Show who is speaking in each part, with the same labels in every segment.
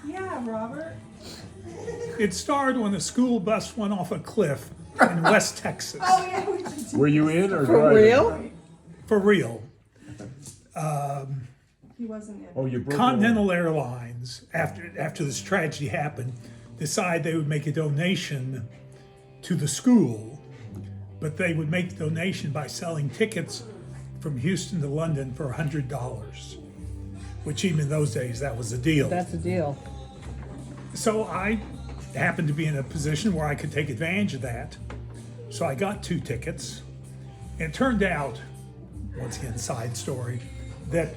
Speaker 1: Yeah, Robert.
Speaker 2: It started when a school bus went off a cliff in West Texas.
Speaker 1: Oh, yeah, we did.
Speaker 3: Were you in or
Speaker 4: For
Speaker 3: driving?
Speaker 4: real?
Speaker 2: For real.
Speaker 1: He wasn't in.
Speaker 3: Oh, you broke
Speaker 2: Continental Airlines, after this tragedy happened, decided they would make a donation to the school, but they would make the donation by selling tickets from Houston to London for $100, which even in those days, that was a deal.
Speaker 4: That's a deal.
Speaker 2: So I happened to be in a position where I could take advantage of that. So I got 2 tickets. And it turned out, once again, side story, that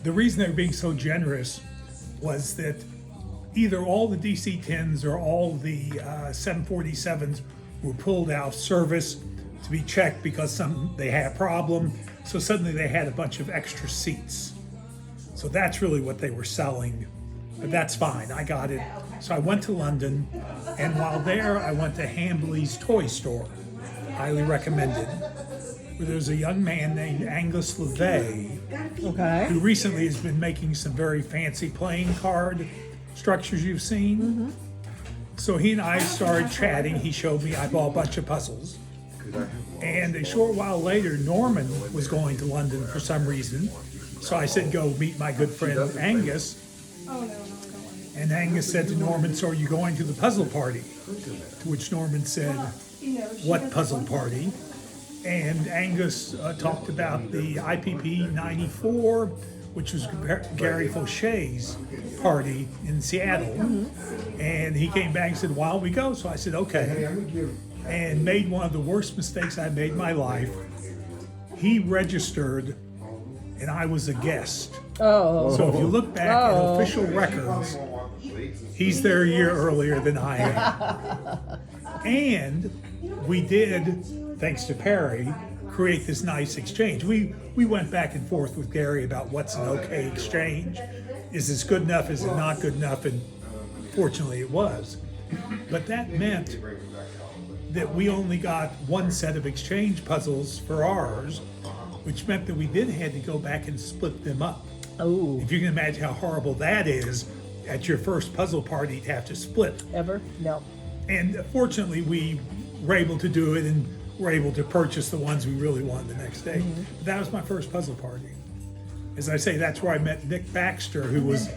Speaker 2: the reason they were being so generous was that either all the DC-10s or all the 747s were pulled out of service to be checked because they had a problem. So suddenly they had a bunch of extra seats. So that's really what they were selling. But that's fine, I got it. So I went to London, and while there, I went to Hambley's toy store. Highly recommended. Where there's a young man named Angus LeVay,
Speaker 4: Okay.
Speaker 2: who recently has been making some very fancy playing card structures you've seen. So he and I started chatting. He showed me, I bought a bunch of puzzles. And a short while later, Norman was going to London for some reason. So I said, go meet my good friend Angus.
Speaker 1: Oh, no, no, I don't want to.
Speaker 2: And Angus said to Norman, so are you going to the puzzle party? To which Norman said,
Speaker 1: You know, she
Speaker 2: what
Speaker 1: doesn't
Speaker 2: puzzle
Speaker 1: want-
Speaker 2: party? And Angus talked about the IPP 94, which was Gary Fauchet's party in Seattle. And he came back and said, why don't we go? So I said, okay. And made one of the worst mistakes I made in my life. He registered and I was a guest.
Speaker 4: Oh.
Speaker 2: So if you look back at official records, he's there a year earlier than I am. And we did, thanks to Perry, create this nice exchange. We went back and forth with Gary about what's an okay exchange. Is this good enough? Is it not good enough? And fortunately it was. But that meant that we only got one set of exchange puzzles for ours, which meant that we then had to go back and split them up.
Speaker 4: Oh.
Speaker 2: If you can imagine how horrible that is at your first puzzle party to have to split.
Speaker 4: Ever? No.
Speaker 2: And fortunately, we were able to do it and were able to purchase the ones we really wanted the next day. But that was my first puzzle party. As I say, that's where I met Nick Baxter, who was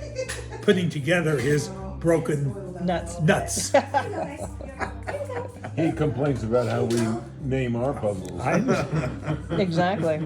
Speaker 2: putting together his broken
Speaker 4: Nuts.
Speaker 3: He complains about how we name our puzzles.
Speaker 2: I,
Speaker 4: Exactly.